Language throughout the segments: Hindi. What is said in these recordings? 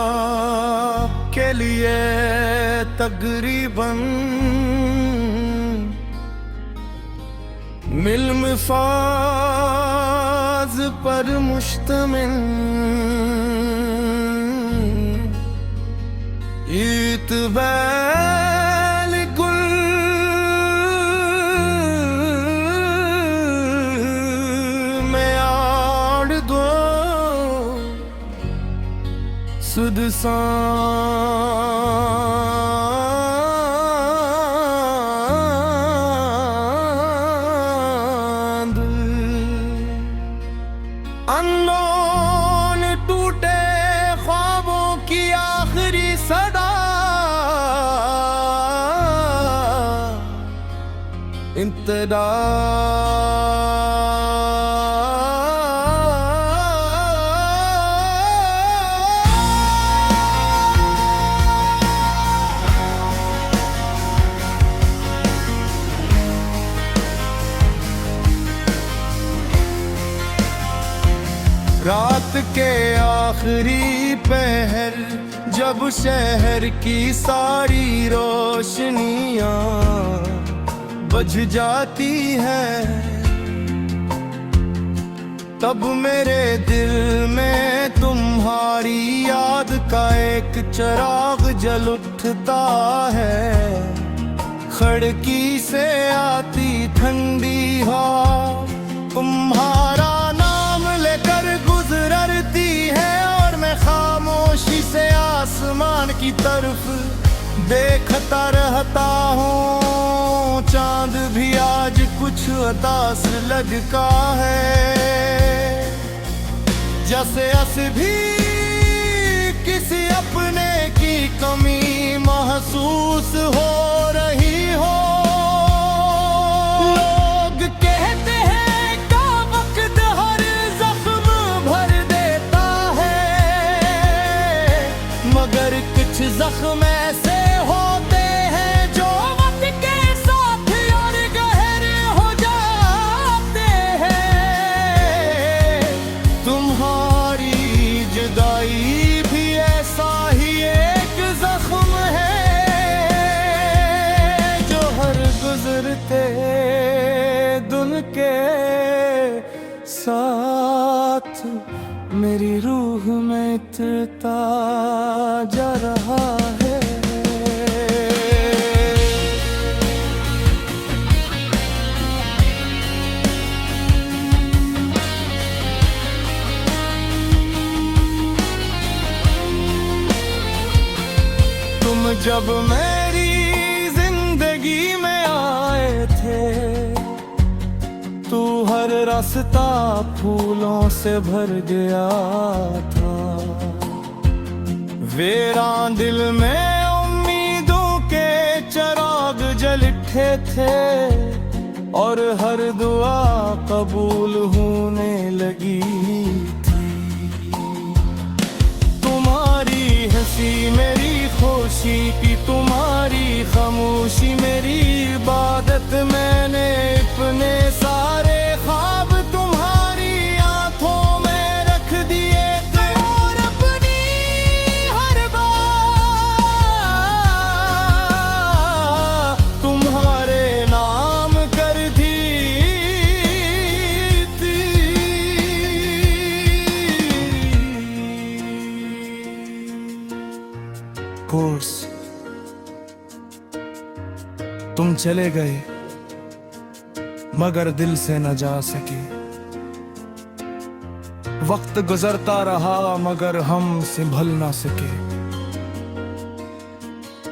आपके लिए तकरीबन मिल्मफाज पर मुश्तमिल इतबाल गुल में आड़ दो सुध अनमोल टूटे ख्वाबों की आखिरी सदा इंतदा रात के आखिरी पहर जब शहर की सारी रोशनियां बुझ जाती है, तब मेरे दिल में तुम्हारी याद का एक चिराग जल उठता है। खिड़की से आती ठंडी हवा तुम्हारा नाम लेकर गुजरती है, और मैं खामोशी से आसमान की तरफ देखता रहता हूँ। चांद भी आज कुछ उदास लगता है, जैसे भी किसी अपने की कमी महसूस हो रही हो। लोग कहते हैं का वक्त हर जख्म भर देता है, मगर कुछ जख्म ऐसे होते हैं जो वक्त के साथ और गहरे हो जाते हैं। तुम्हारी जुदाई भी ऐसा ही एक जख्म है, जो हर गुजरते दिन के साथ मेरी रूह में उतरता जा रहा है। तुम जब मेरी जिंदगी में आए थे, तू हर रास्ता फूलों से भर गया था। वीरान दिल में उम्मीदों के चिराग जल उठे थे, और हर दुआ कबूल होने लगी थी। तुम्हारी हंसी मेरी खुशी की, तुम्हारी खामोशी मेरी इबादत। मैंने अपने सारे ख्वाब तुम्हारी आंखों में रख दिए थे, और अपनी हर बात तुम्हारे नाम कर दी थी। कोर्स तुम चले गए मगर दिल से न जा सके। वक्त गुजरता रहा मगर हम संभल ना सके।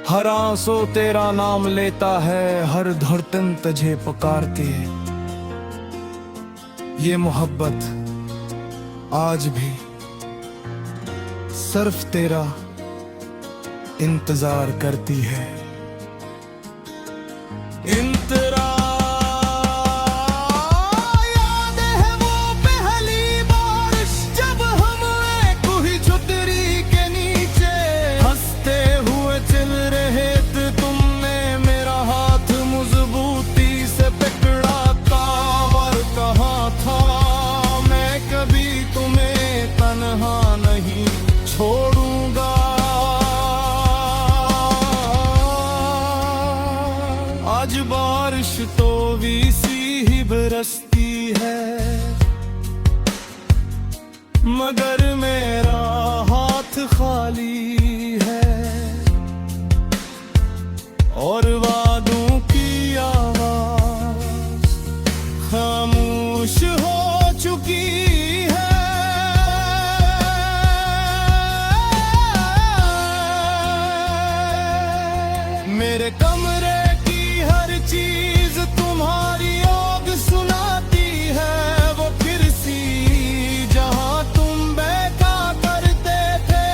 हर आंसू तेरा नाम लेता है, हर धड़कन तुझे पुकारती है। ये मोहब्बत आज भी सिर्फ तेरा इंतजार करती है। याद है वो पहली बारिश जब हम एक ही छतरी के नीचे हंसते हुए चल रहे थे। तुमने मेरा हाथ मजबूती से पकड़ा था, और कहा था मैं कभी तुम्हें तन्हा नहीं सस्ती है, मगर मेरा हाथ खाली है और वादों की आवाज खामोश हो चुकी है। मेरे कमरे की हर चीज तुम्हारी ओग सुनाती है, वो कुर्सी जहां तुम बैठा करते थे,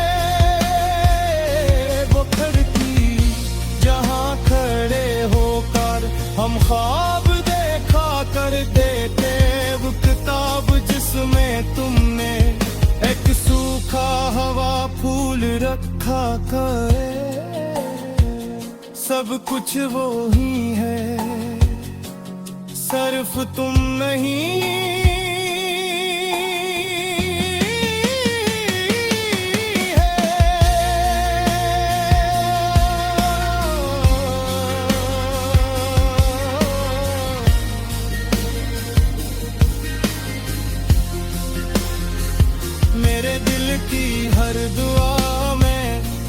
वो खिड़की जहां खड़े होकर हम ख्वाब देखा करते थे, वो किताब जिसमें तुमने एक सूखा हवा फूल रखा करे, सब कुछ वो ही है, सिर्फ तुम नहीं। मेरे दिल की हर दुआ में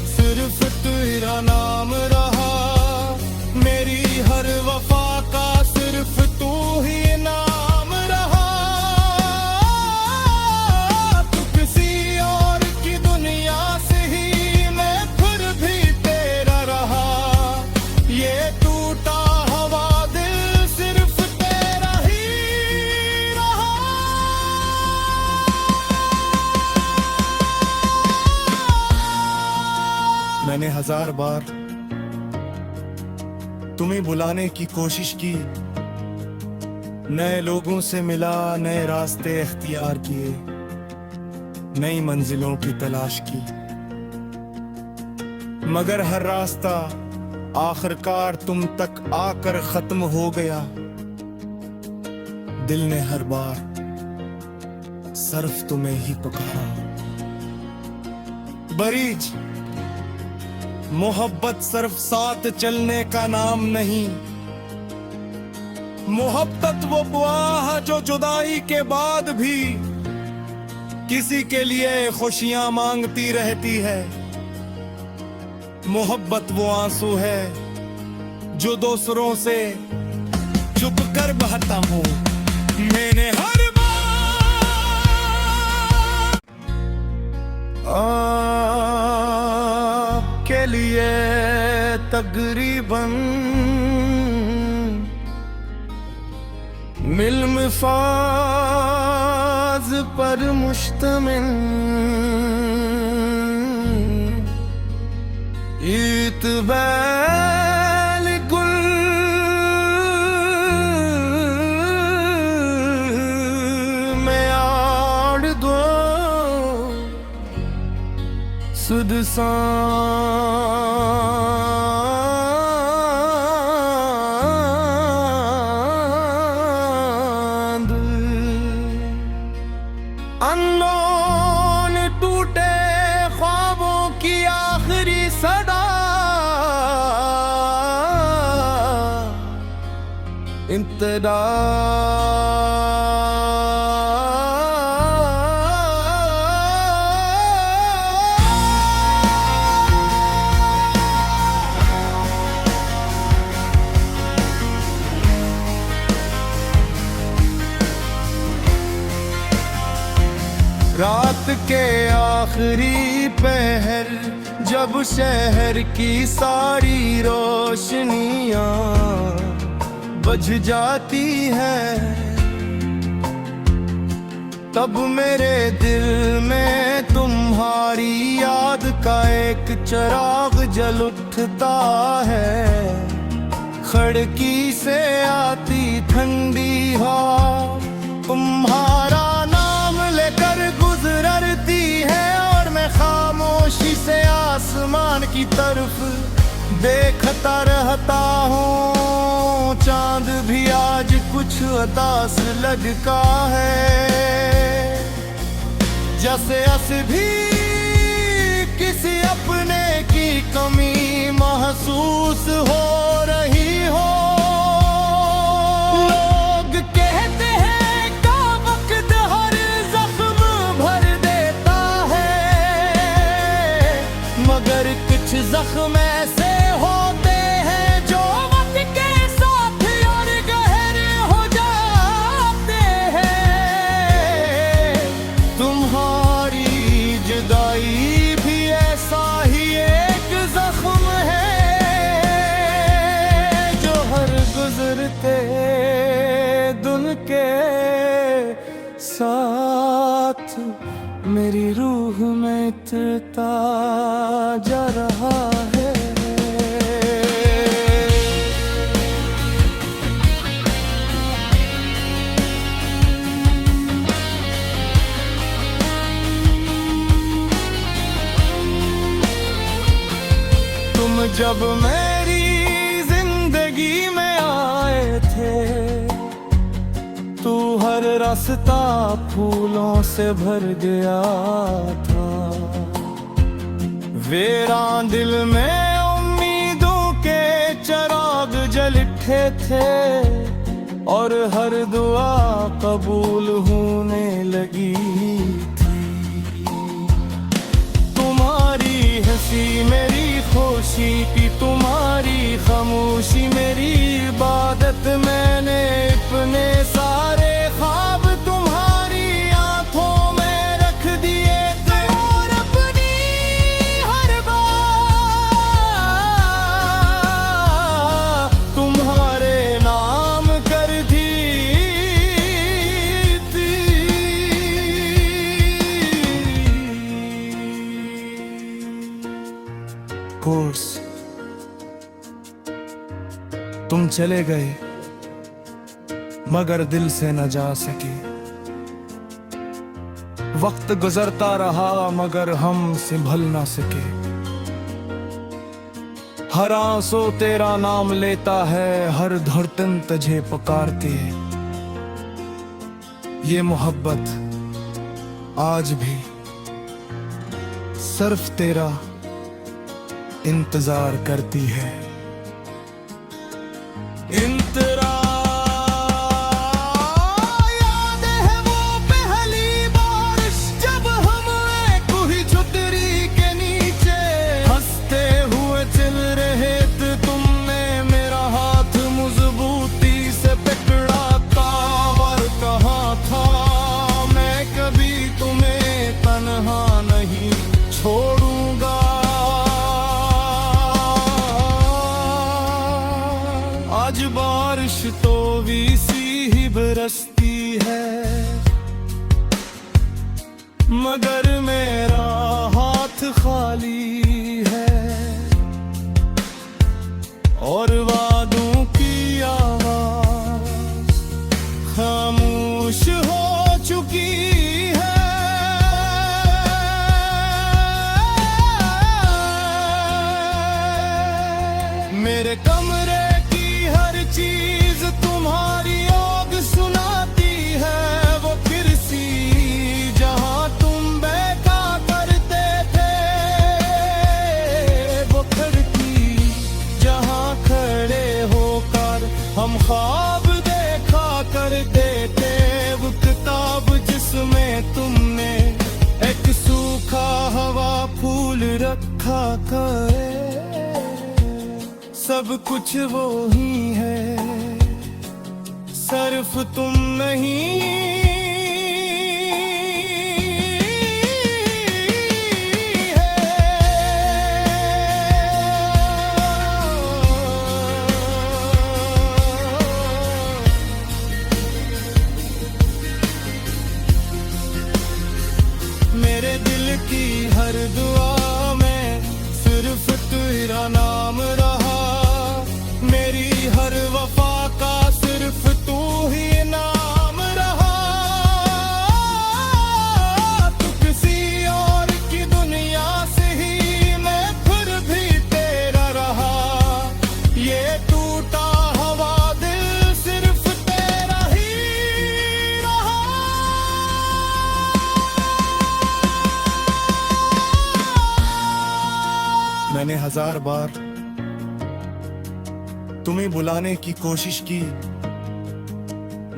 सिर्फ तेरा नाम रहा, मेरी हर वफा का सिर्फ तू ही नाम रहा। तू किसी और की दुनिया से ही, मैं फिर भी तेरा रहा, ये टूटा हुआ दिल सिर्फ तेरा ही रहा। मैंने 1000 बार तुम्हें बुलाने की कोशिश की, नए लोगों से मिला, नए रास्ते इख्तियार किए, नई मंजिलों की तलाश की, मगर हर रास्ता आखिरकार तुम तक आकर खत्म हो गया। दिल ने हर बार सिर्फ तुम्हें ही पुकारा। बरीज मोहब्बत सिर्फ साथ चलने का नाम नहीं, मोहब्बत वो बुआ है जो जुदाई के बाद भी किसी के लिए खुशियां मांगती रहती है। मोहब्बत वो आंसू है जो दूसरों से चुप कर बहता हूं। मैंने हर के लिए तकरीबन मिल्मफाज पर मुश्तमिल इतबाल गुल में आड़ दो सुध सांद अनोन टूटे ख्वाबों की आखिरी सदा इंतदा रात के आखिरी पहर जब शहर की सारी रोशनियां बुझ जाती है, तब मेरे दिल में तुम्हारी याद का एक चिराग जल उठता है। खिड़की से आती ठंडी हवा तुम्हारा नाम लेकर गुजरती है, और मैं खामोशी से आसमान की तरफ देखता रहता हूँ। चांद भी आज कुछ उदास लगता है, जैसे भी किसी अपने की कमी महसूस हो रही हो। लोग कहते जख्म ऐसे होते हैं जो वक्त के साथ और गहरे हो जाते हैं। तुम्हारी जुदाई भी ऐसा ही एक जख्म है जो हर गुजरते दिन के साथ मेरी रूह में इतरता जा रहा है। तुम जब मेरी जिंदगी में आए थे, तू हर रास्ता फूलों से भर गया था। वीरान दिल में उम्मीदों के चिराग जल उठे थे और हर दुआ कबूल होने लगी थी। तुम्हारी हंसी मेरी खुशी की, तुम्हारी खामोशी मेरी इबादत। मैंने अपने सारे ख्वाब तुम्हारी आंखों में रख दिए थे और अपनी हर बात तुम्हारे नाम कर दी थी। कोर्स तुम चले गए मगर दिल से न जा सके। वक्त गुजरता रहा मगर हम संभल ना सके। हर आंसू तेरा नाम लेता है, हर धड़कन तुझे पुकारती है। ये मोहब्बत आज भी सिर्फ तेरा इंतजार करती है। याद है वो पहली बारिश जब हम एक हुई छतरी के नीचे हंसते हुए चल रहे थे। तुमने मेरा हाथ मजबूती से पकड़ा था और कहा था मैं कभी तुम्हें तन्हा नहीं छोड़ूंगा। आज बारिश तो वीसी ही बरसती है मगर मेरा हाथ खाली है और वादों की आवाज खामोश हो चुकी है। मेरे कमरे चीज तुम्हारी आग सुनाती है। वो कुर्सी जहां तुम बैठा करते थे, वो खिड़की जहां खड़े होकर हम ख्वाब देखा करते थे। वो किताब जिसमें तुमने एक सूखा हवा फूल रखा करे, सब कुछ वो ही है सिर्फ तुम नहीं। मेरे दिल की हर दुआ में सिर्फ तेरा नाम रहा। मेरी हर वफा का सिर्फ तू ही नाम रहा। तू किसी और की दुनिया से ही मैं फिर भी तेरा रहा। ये टूटा हवा दिल सिर्फ तेरा ही रहा। मैंने 1000 बार तुम्हें बुलाने की कोशिश की,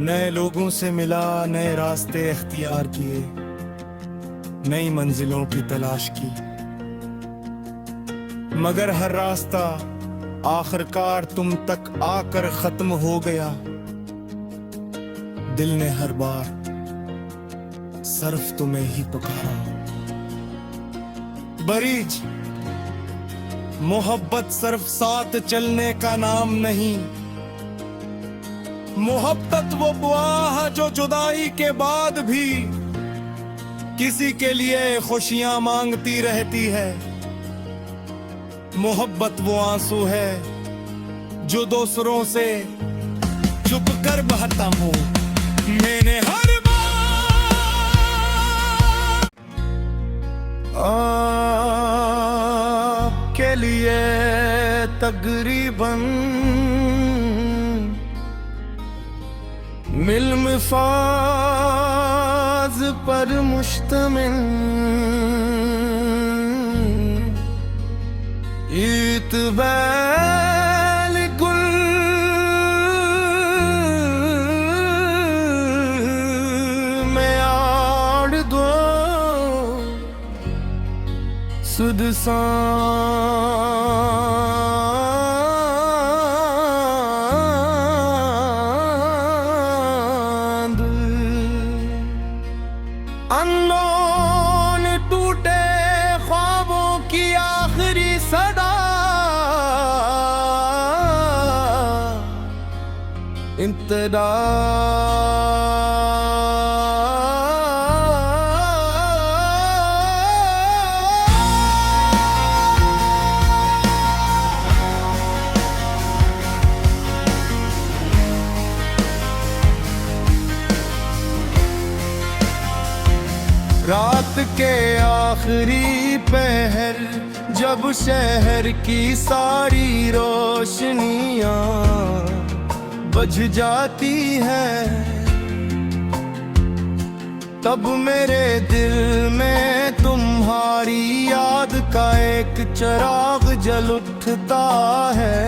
नए लोगों से मिला, नए रास्ते इख्तियार किए, नई मंजिलों की तलाश की। मगर हर रास्ता आखिरकार तुम तक आकर खत्म हो गया। दिल ने हर बार सिर्फ तुम्हें ही पुकारा। बरीज, मोहब्बत सिर्फ साथ चलने का नाम नहीं, मोहब्बत वो बुआ है जो जुदाई के बाद भी किसी के लिए खुशियां मांगती रहती है। मोहब्बत वो आंसू है जो दूसरों से चुप कर बहता हूं। मैंने हर आपके लिए तकरीबन मिल्मफाज पर मुश्तमिल इतबाल गुल में आड़ दो सुध सांद अनमोल टूटे ख्वाबों की आखिरी सदा रात के आखिरी पहर जब शहर की सारी रोशनियां बुझ जाती है, तब मेरे दिल में तुम्हारी याद का एक चिराग जल उठता है।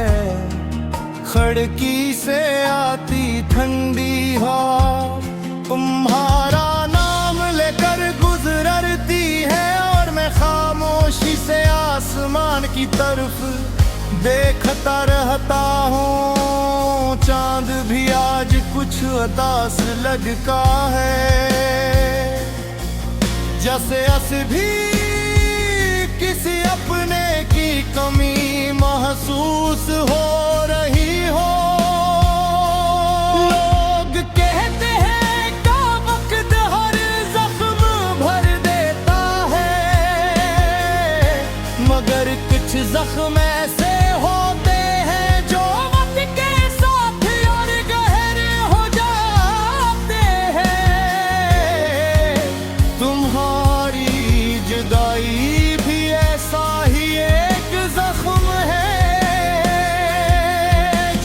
खिड़की से आती ठंडी हवा तुम्हारा नाम लेकर गुजरती है, और मैं खामोशी से आसमान की तरफ देखता रहता हूँ। चांद भी आज कुछ उदास लगता है, जैसे अस भी किसी अपने की कमी महसूस हो रही हो। लोग कहते हैं का वक्त हर जख्म भर देता है, मगर कुछ जख्म ऐसे होते हैं जो वक्त के साथ और गहरे हो जाते हैं। तुम्हारी जुदाई भी ऐसा ही एक जख्म है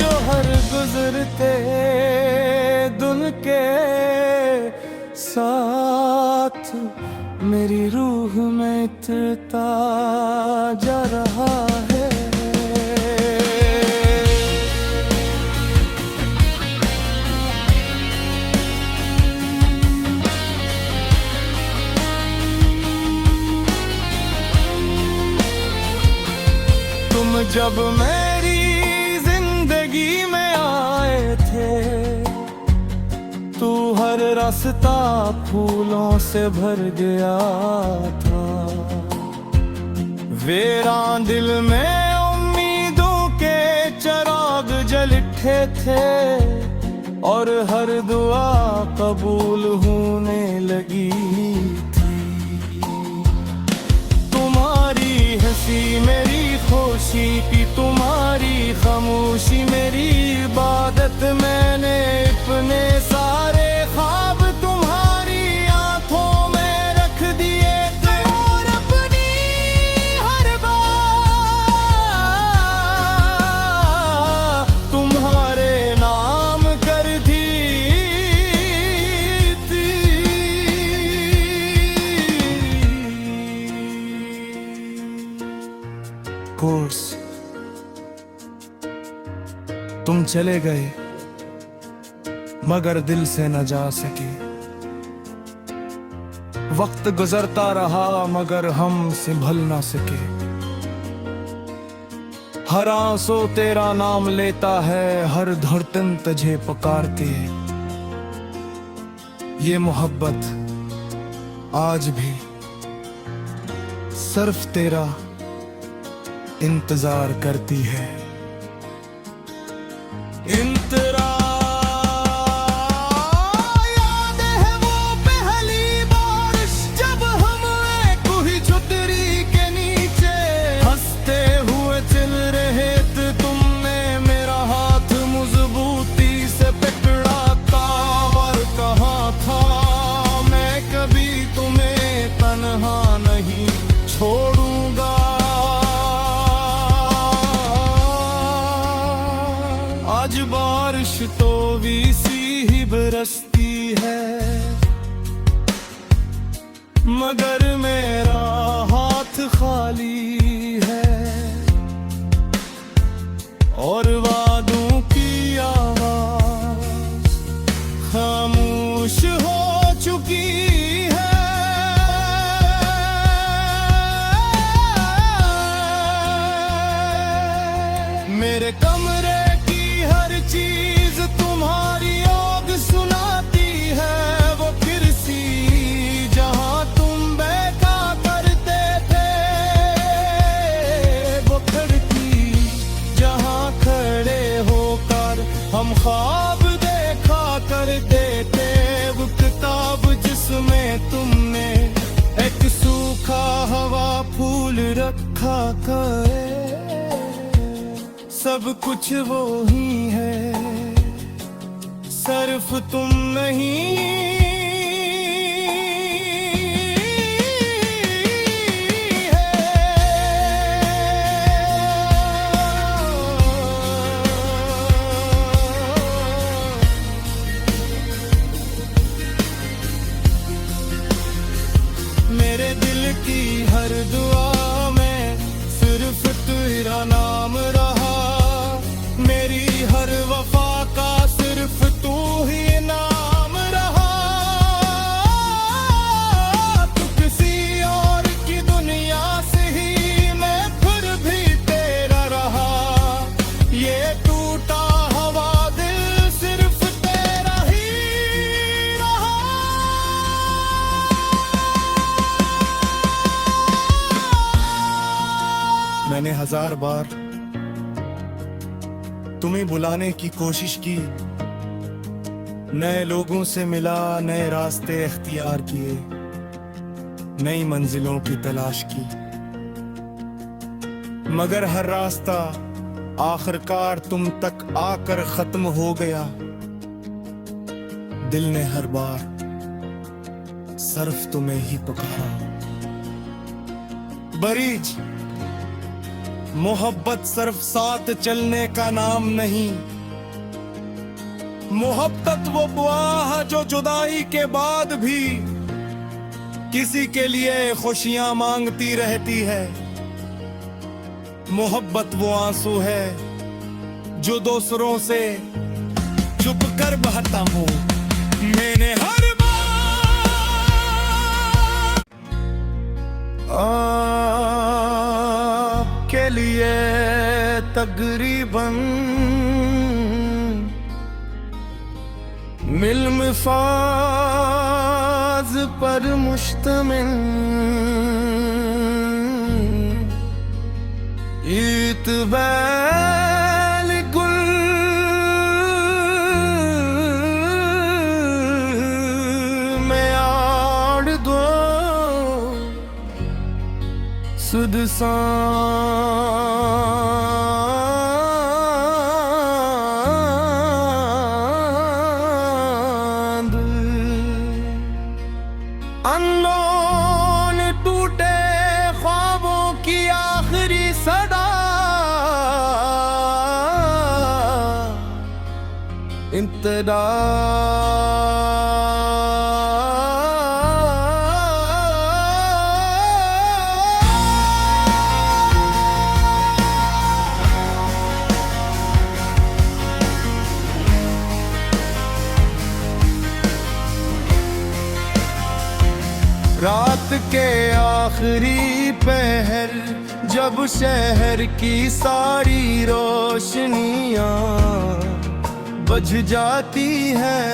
जो हर गुजरते दिन के साथ मेरी रूह में इतरता जा रहा है। तुम जब मेरी जिंदगी में आए थे, तू हर रास्ता फूलों से भर गया था। वीरान दिल में उम्मीदों के चिराग जल उठे थे, और हर दुआ कबूल होने लगी थी। तुम्हारी हंसी मेरी खुशी की, तुम्हारी खामोशी मेरी इबादत। मैंने अपने सारे ख्वाब तुम्हारी आंखों में रख दिए थे, और अपनी हर बात तुम्हारे नाम कर दी थी। कोर्स तुम चले गए मगर दिल से न जा सके। वक्त गुजरता रहा मगर हम संभल ना सके। हर आंसू तेरा नाम लेता है, हर धड़कन तुझे पुकारती है। ये मोहब्बत आज भी सिर्फ तेरा इंतजार करती है। इंतरा याद है वो पहली बारिश, जब हम एक हुई छतरी के नीचे हंसते हुए चल रहे थे। तुमने मेरा हाथ मजबूती से पकड़ा था और कहा था मैं कभी तुम्हें तन्हा नहीं छोड़ूंगा। आज बारिश तो वीसी ही बरसती है, मगर मेरा हाथ खाली है और वादों की आवाज खामोश हो चुकी है। मेरे कमरे चीज तुम्हारी आग सुनाती है, वो कुर्सी जहां तुम बैठा करते थे, वो खिड़की जहां खड़े होकर हम ख्वाब देखा करते थे, वो किताब जिसमें तुमने एक सूखा हवा फूल रखा करे। सब कुछ वो ही है, सिर्फ तुम नहीं। मेरे दिल की हर दुआ में सिर्फ तेरा नाम रहा, मेरी हर वफा का सिर्फ तू ही नाम रहा। तू किसी और की दुनिया से ही मैं फिर भी तेरा रहा, ये टूटा हुआ दिल सिर्फ तेरा ही रहा। मैंने 1000 बार तुम्हें बुलाने की कोशिश की, नए लोगों से मिला, नए रास्ते इख्तियार किए, नई मंजिलों की तलाश की, मगर हर रास्ता आखिरकार तुम तक आकर खत्म हो गया। दिल ने हर बार सिर्फ तुम्हें ही पुकारा। बरीज मोहब्बत सिर्फ साथ चलने का नाम नहीं, मोहब्बत वो दुआ है जो जुदाई के बाद भी किसी के लिए खुशियां मांगती रहती है। मोहब्बत वो आंसू है जो दूसरों से छुप कर बहता हूँ। मैंने हर के लिए तकरीबन मिल्फाज पर मुश्तमिल इतबाल गुल में आड़ दो सुध अनमोल टूटे ख्वाबों की आखिरी सदा इंतदा रात के आखिरी पहर, जब शहर की सारी रोशनियां बुझ जाती है,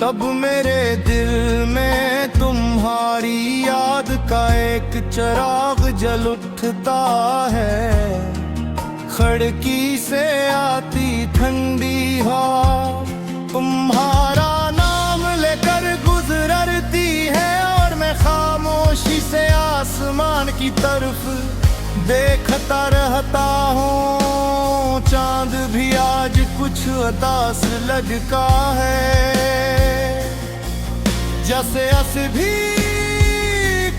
तब मेरे दिल में तुम्हारी याद का एक चिराग जल उठता है। खिड़की से आती ठंडी हवा तुम्हारा नाम लेकर गुजरती है, और मैं खामोशी से आसमान की तरफ देखता रहता हूँ। चांद भी आज कुछ उदास लगता है, जैसे भी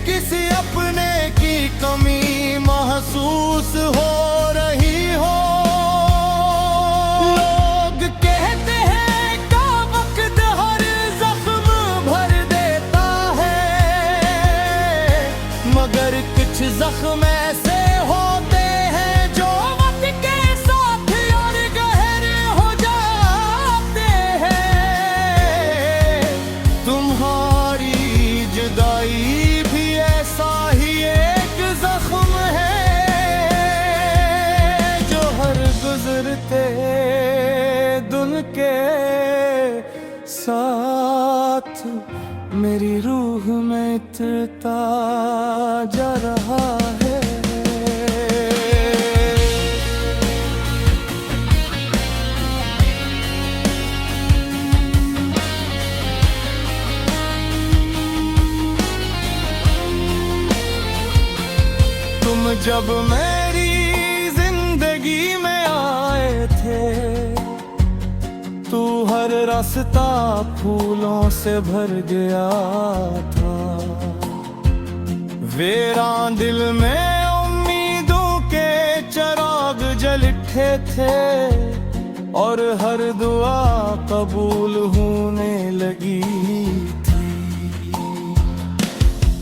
किसी अपने की कमी महसूस हो रही हो। लोग कहते हैं का वक्त हर जख्म भर देता है, मगर कुछ जख्म ऐसे होते हैं जो वक्त के साथ और गहरे हो जाते हैं। तुम्हारी जुदाई भी ऐसा ही एक जख्म है, जो हर गुजरते दिन के साथ मेरी रूह में इतरता जा रहा है। तुम जब मेरी जिंदगी में आए थे, तू हर रास्ता फूलों से भर गया था। वीरान दिल में उम्मीदों के चिराग जल उठे थे, और हर दुआ कबूल होने लगी थी।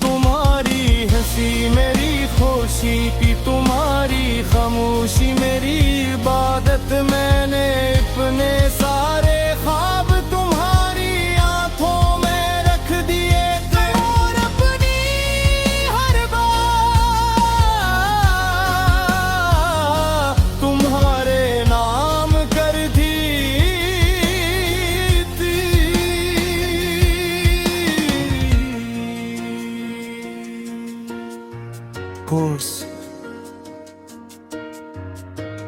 तुम्हारी हंसी मेरी खुशी की, तुम्हारी खामोशी मेरी इबादत। मैंने अपने सारे ख्वाब तुम्हारी आंखों में रख दिए थे, और अपनी हर बात तुम्हारे नाम कर दी थी। कोर्स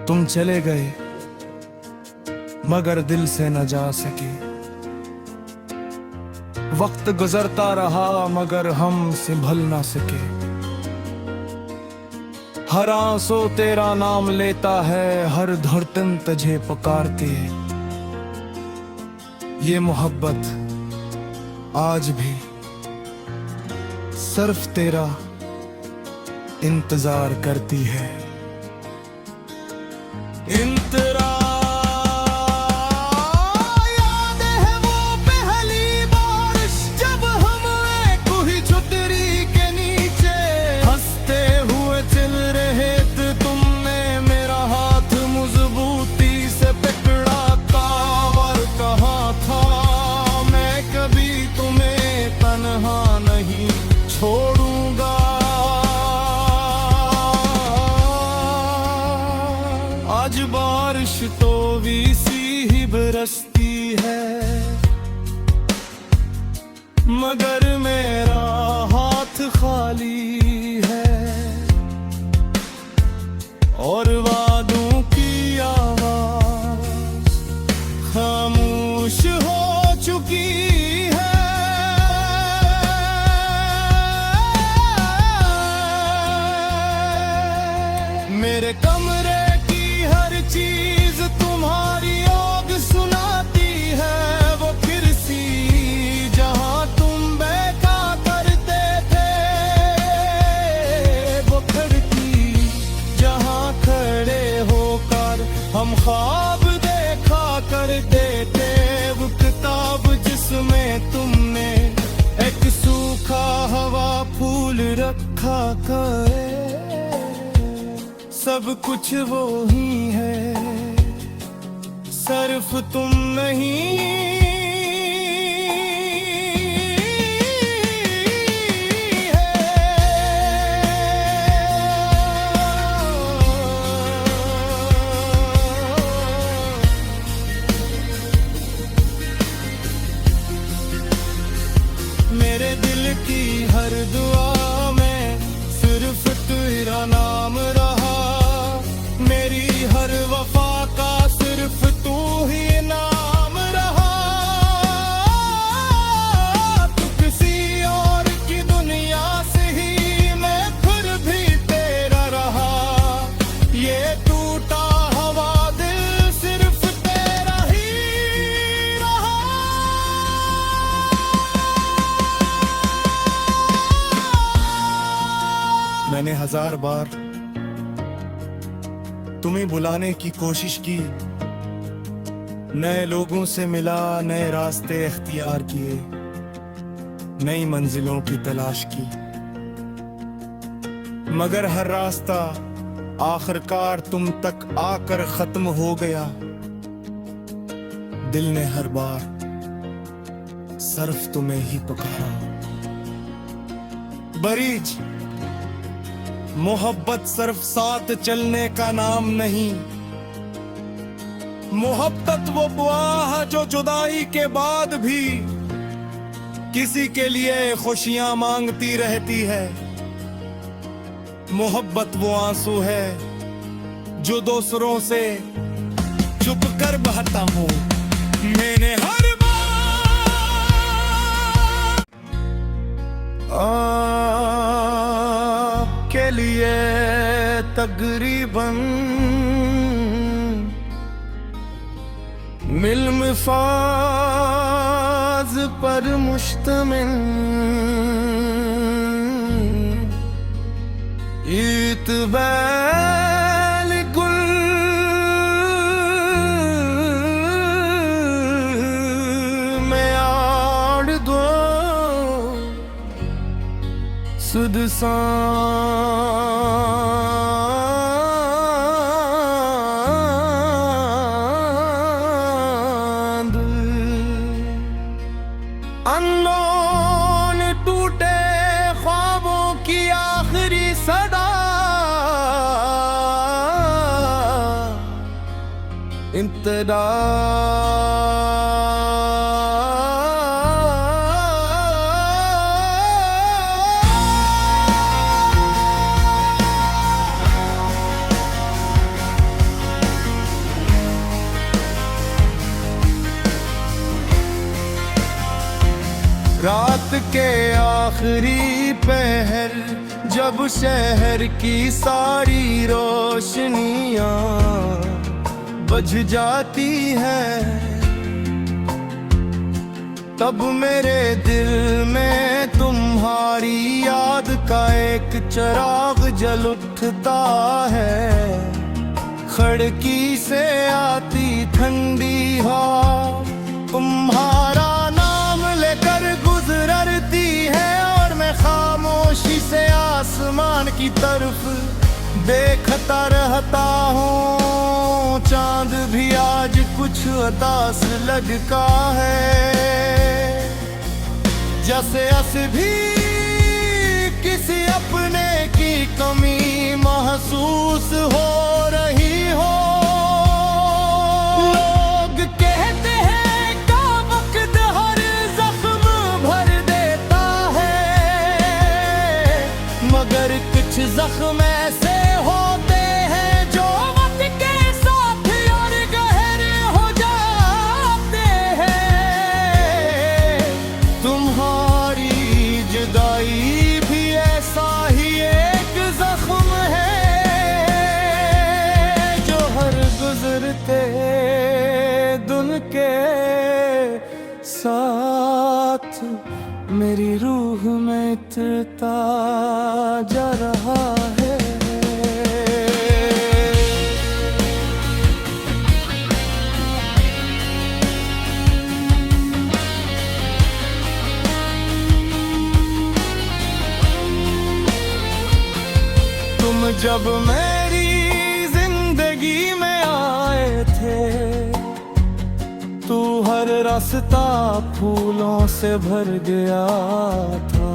तुम चले गए, मगर दिल से न जा सके। वक्त गुजरता रहा, मगर हम संभल ना सके। हर आंसू तेरा नाम लेता है, हर धड़कन तुझे पुकारती है। ये मोहब्बत आज भी सिर्फ तेरा इंतजार करती है। याद है वो पहली बारिश, जब हम एक हुई छतरी के नीचे हंसते हुए चल रहे थे। तुमने मेरा हाथ मजबूती से पकड़ा था और कहा था, मैं कभी तुम्हें तन्हा नहीं छोड़ूंगा। आज बारिश तो वैसी ही बरसती है, मगर मेरा हाथ खाली है, और वादों की आवाज खामोश हो चुकी है। मेरे कमरे हर चीज तुम्हारी याद सुनाती है। वो कुर्सी जहां तुम बैठा करते थे, वो खिड़की जहां खड़े होकर हम ख्वाब देखा करते थे। वो किताब जिसमें तुमने एक सूखा हवा फूल रखा करे, सब कुछ वो ही है, सिर्फ तुम नहीं। दुआ में सिर्फ तेरा नाम रहा, मेरी हर वफा का सिर्फ तू ही नाम रहा। तू किसी और की दुनिया से ही, मैं फिर भी तेरा रहा। ये टूटा हवा दिल सिर्फ तेरा ही रहा। मैंने 1000 बार तुम्हें बुलाने की कोशिश की, नए लोगों से मिला, नए रास्ते इख्तियार किए, नई मंजिलों की तलाश की, मगर हर रास्ता आखिरकार तुम तक आकर खत्म हो गया। दिल ने हर बार सिर्फ तुम्हें ही पुकारा। बरीज मोहब्बत सिर्फ साथ चलने का नाम नहीं, मोहब्बत वो बुआ है जो जुदाई के बाद भी किसी के लिए खुशियां मांगती रहती है। मोहब्बत वो आंसू है जो दूसरों से चुप कर बहता हूं। मैंने हर के लिए तकरीबन मिल्म फाज पर मुश्तमिल इतबाल गुल में आड़ दो सुध सांद अनोन टूटे ख्वाबों की आखिरी सदा इंतदा रात के आखिरी पहर जब शहर की सारी रोशनियां बुझ जाती है, तब मेरे दिल में तुम्हारी याद का एक चिराग जल उठता है। खिड़की से आती ठंडी हवा तुम्हारा नाम लेकर गुजरती है, और मैं खामोशी से आसमान की तरफ देखता रहता हूँ। चांद भी आज कुछ उदास लगता है, जैसे भी किसी अपने की कमी महसूस हो रही हो। लोग कहते हैं का वक्त हर जख्म भर देता है, मगर कुछ जख्म ऐसे होते हैं जो वक्त के साथ और गहरे हो जाते हैं। तुम्हारी जुदाई भी ऐसा ही एक जख्म है जो हर गुजरते दिन के साथ मेरी रूह में इतरता जा रहा है। तुम जब मेरी जिंदगी में आए थे, तू हर रास्ता फूलों से भर गया था।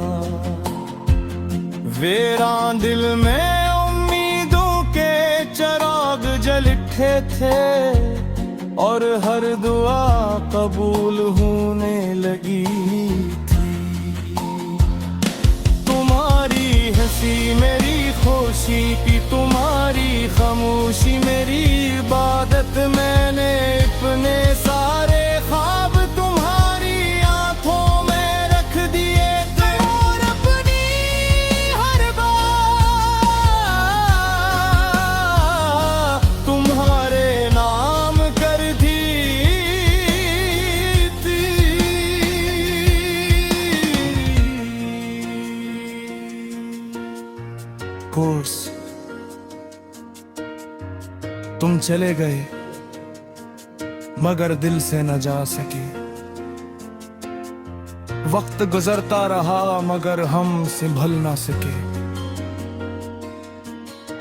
वीरान दिल में उम्मीदों के चिराग जल उठे थे, और हर दुआ कबूल होने लगी थी। तुम खुशी मेरी खुशी की तुम्हारी खामोशी मेरी इबादत। मैंने अपने सारे ख्वाब तुम्हारी आंखों में रख दिए थे और अपनी हर बात तुम्हारे नाम कर दी थी। कोर्स तुम चले गए मगर दिल से न जा सके। वक्त गुजरता रहा मगर हम संभल ना सके।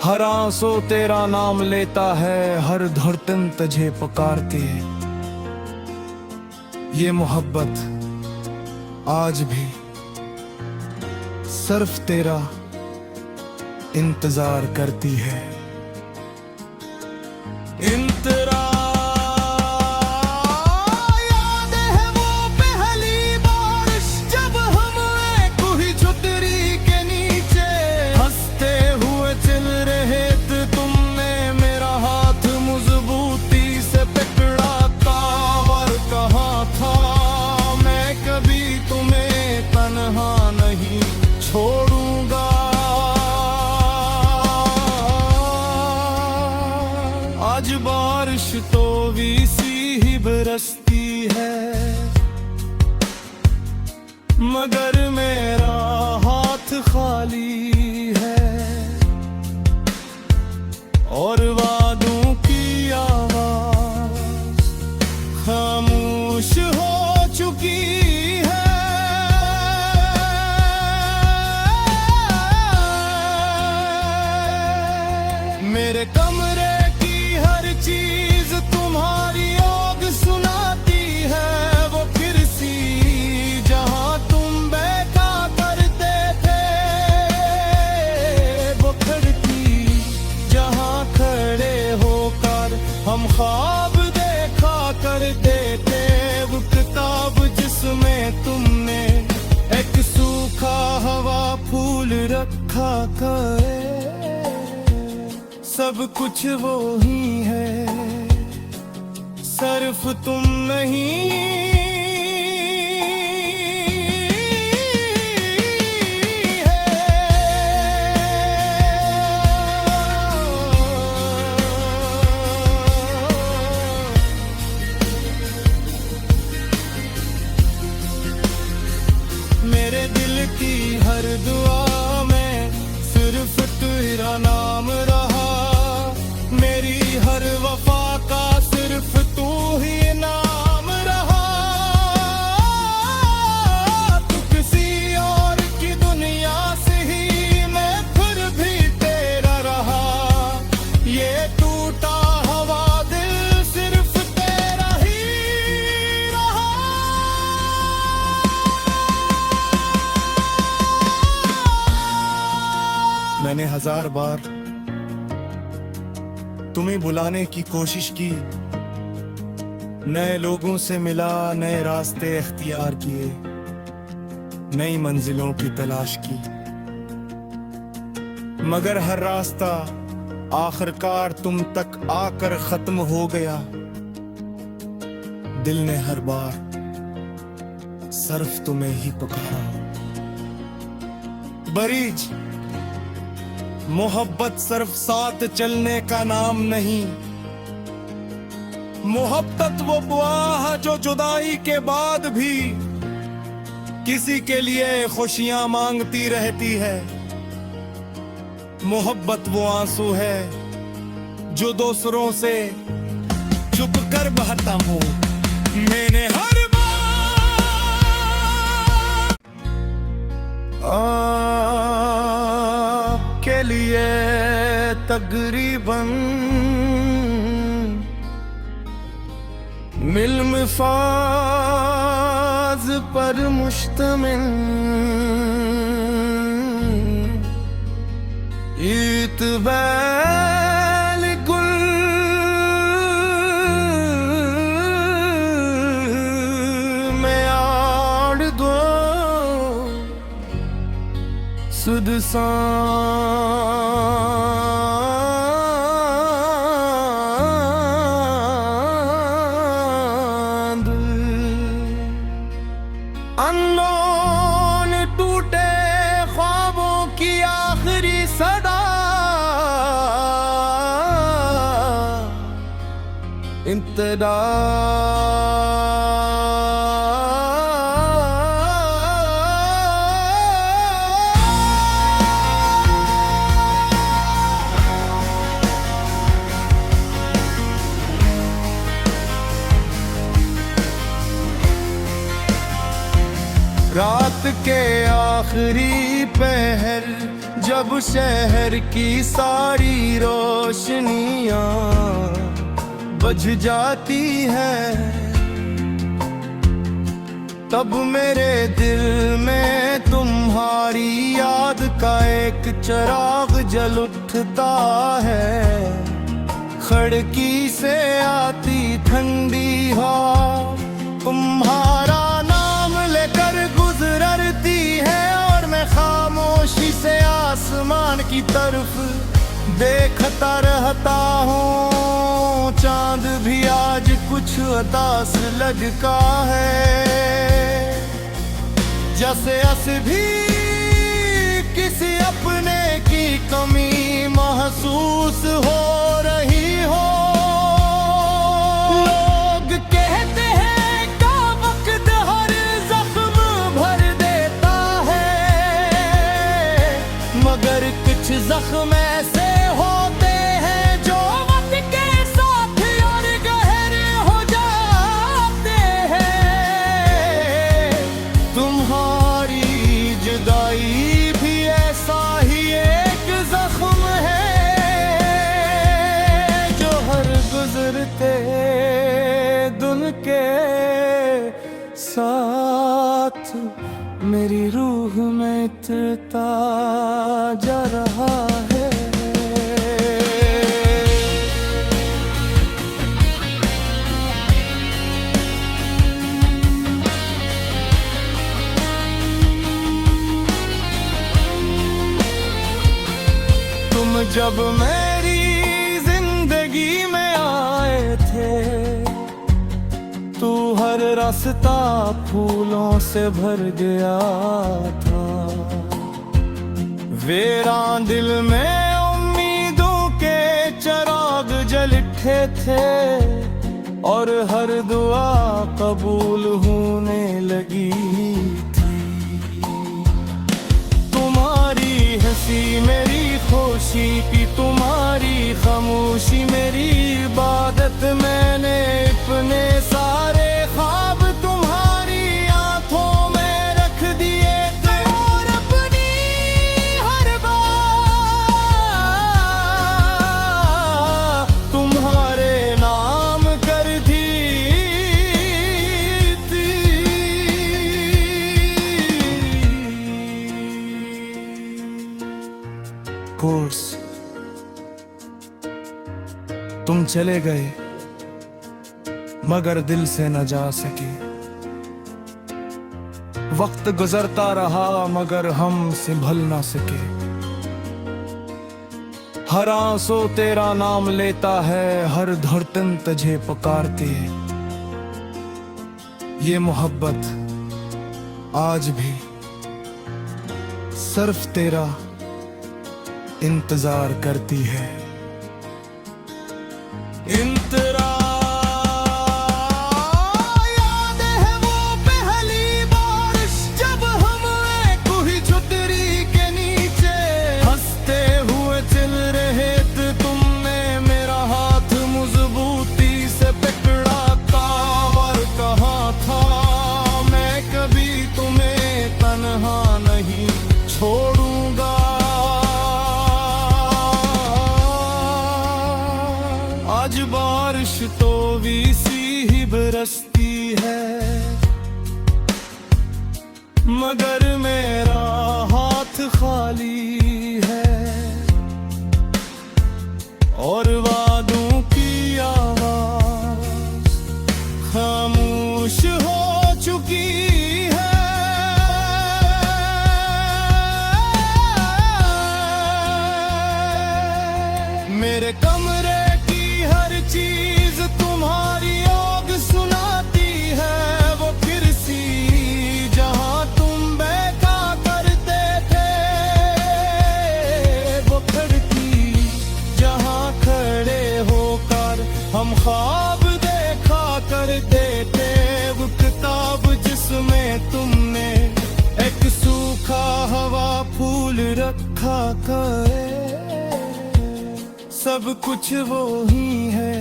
हर आंसू तेरा नाम लेता है, हर धड़कन तुझे पुकारती है। ये मोहब्बत आज भी सिर्फ तेरा इंतजार करती है। याद है वो पहली बारिश जब हम एक हुई छतरी के नीचे हंसते हुए चल रहे थे। तुमने मेरा हाथ मजबूती से पकड़ा था और कहा था मैं कभी तुम्हें तन्हा नहीं छोड़ूंगा। आज बारिश तो वीसी ही बरसती है मगर मेरा हाथ खाली है और वादों की आवाज खामोश हो चुकी है। मेरे कमरे हर चीज तुम्हारी ओग सुनाती है। वो कुर्सी जहां तुम बैठा करते थे, वो खिड़की जहां खड़े होकर हम ख्वाब देखा करते थे, वो किताब जिसमें तुमने एक सूखा हवा फूल रखा करे। सब कुछ वो ही है सिर्फ तुम नहीं है। मेरे दिल की हर दुआ में सिर्फ तेरा नाम रहा। मेरी हर वफा का सिर्फ तू ही नाम रहा। तू किसी और की दुनिया से ही मैं फिर भी तेरा रहा। ये टूटा हुआ दिल सिर्फ तेरा ही रहा। मैंने 1000 बार तुम्हें बुलाने की कोशिश की, नए लोगों से मिला, नए रास्ते इख्तियार किए, नई मंजिलों की तलाश की, मगर हर रास्ता आखिरकार तुम तक आकर खत्म हो गया। दिल ने हर बार सिर्फ तुम्हें ही पुकारा। बरीज मोहब्बत सिर्फ साथ चलने का नाम नहीं, मोहब्बत वो बुआ है जो जुदाई के बाद भी किसी के लिए खुशियां मांगती रहती है। मोहब्बत वो आंसू है जो दूसरों से चुप कर बहता हूं। मैंने हर बार के लिए तकरीबन मिल्मफाज पर मुश्तमिल इतबाल गुल में आड़ दो सुध सांद अननोन टूटे ख्वाबों की आखिरी सदा इंतदा रात के आखिरी पहर जब शहर की सारी रोशनियां बुझ जाती है, तब मेरे दिल में तुम्हारी याद का एक चिराग जल उठता है। खिड़की से आती ठंडी हवा तुम्हारा नाम लेकर गुजरती है, और मैं खामोशी से आसमान की तरफ देखता रहता हूँ। चांद भी आज कुछ उदास लगता है, जैसे अस भी किसी अपने की कमी महसूस हो रही हो। लोग कहते हैं का वक्त हर जख्म भर देता है, मगर कुछ जख्म ऐसे होते हैं जो वक्त के साथ और गहरे हो जाते हैं। तुम्हारी जुदाई भी ऐसा ही एक जख्म है, जो हर गुजरते दिन के साथ मेरी रूह में उतरता जा रहा है। तुम जब मेरी जिंदगी में आए थे, तू हर रास्ता फूलों से भर गया था। वीरान दिल में उम्मीदों के चिराग जल उठे थे, और हर दुआ कबूल होने लगी थी। तुम्हारी हंसी मेरी खुशी की, तुम्हारी खामोशी मेरी इबादत। मैंने अपने सारे ख्वाब तुम्हारी आंखों में रख दिए थे, और अपनी हर बात तुम्हारे नाम कर दी थी। कोर्स तुम चले गए मगर दिल से न जा सके। वक्त गुजरता रहा मगर हम संभल ना सके। हर आंसू तेरा नाम लेता है, हर धड़कन तुझे पुकारती है। ये मोहब्बत आज भी सिर्फ तेरा इंतजार करती है। याद है वो पहली बारिश जब हम एक ही छतरी के नीचे हंसते हुए चल रहे थे। तुमने मेरा हाथ मजबूती से पकड़ा था और कहा था मैं कभी तुम्हें तन्हा नहीं छोड़ूंगा। आज खाए, सब कुछ वो ही है,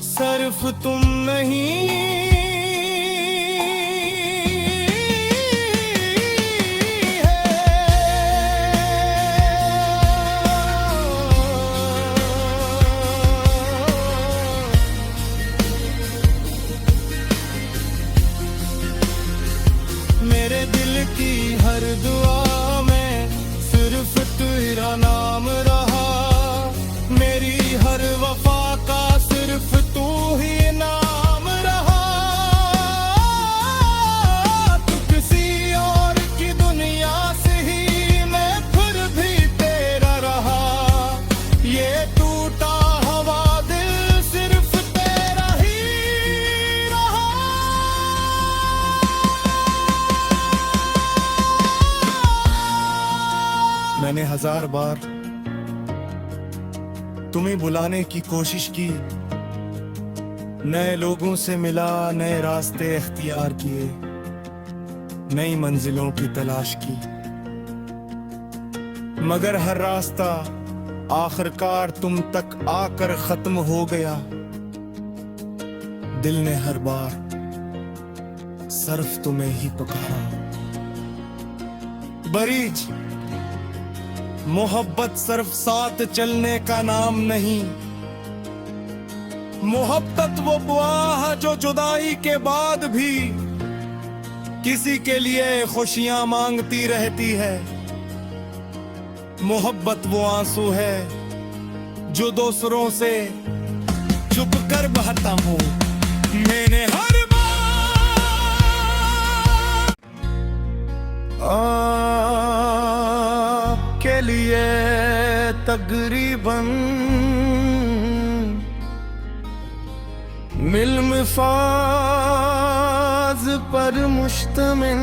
सिर्फ तुम नहीं। मेरे दिल की हर दुआ में सिर्फ तेरा नाम रहा, मेरी हर वफा का सिर्फ तू ही नाम रहा। तू किसी और की दुनिया से ही, मैं फिर भी तेरा रहा। ये टूटा हवा दिल सिर्फ तेरा ही रहा। मैंने 1000 बार तुम्हें बुलाने की कोशिश की, नए लोगों से मिला, नए रास्ते इख्तियार किए, नई मंजिलों की तलाश की, मगर हर रास्ता आखिरकार तुम तक आकर खत्म हो गया। दिल ने हर बार सिर्फ तुम्हें ही पुकारा। बरीज मोहब्बत सिर्फ साथ चलने का नाम नहीं, मोहब्बत वो बुआ है जो जुदाई के बाद भी किसी के लिए खुशियां मांगती रहती है। मोहब्बत वो आंसू है जो दूसरों से छुप कर बहता हूं। मैंने हर बार के लिए तकरीबन मिल्मफाज पर मुश्तमिल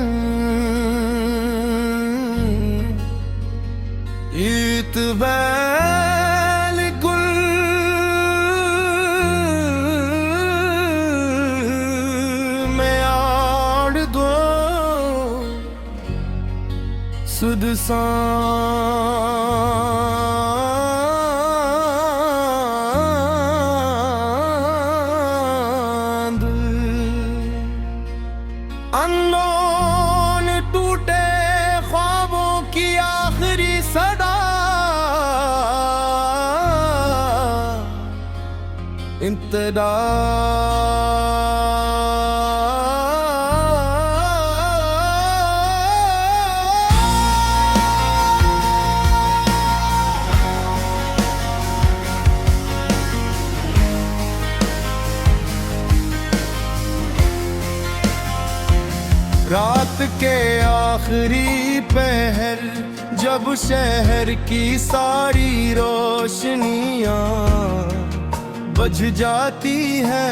इतबाल गुल में आड़ दो सुध अनमोल टूटे ख्वाबों की आखिरी सदा इंतदा रात के आखिरी पहर जब शहर की सारी रोशनियां बुझ जाती है,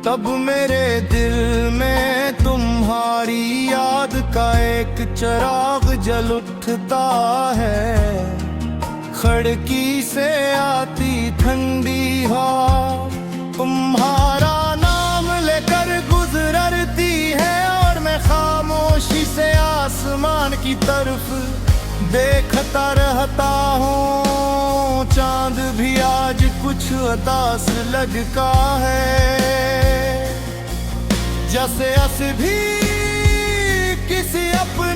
तब मेरे दिल में तुम्हारी याद का एक चिराग जल उठता है। खिड़की से आती ठंडी हवा तुम्हारा नाम लेकर गुजरती है, और मैं खामोशी से आसमान की तरफ देखता रहता हूँ। चांद भी आज कुछ उदास लगता है, जैसे भी किसी अपने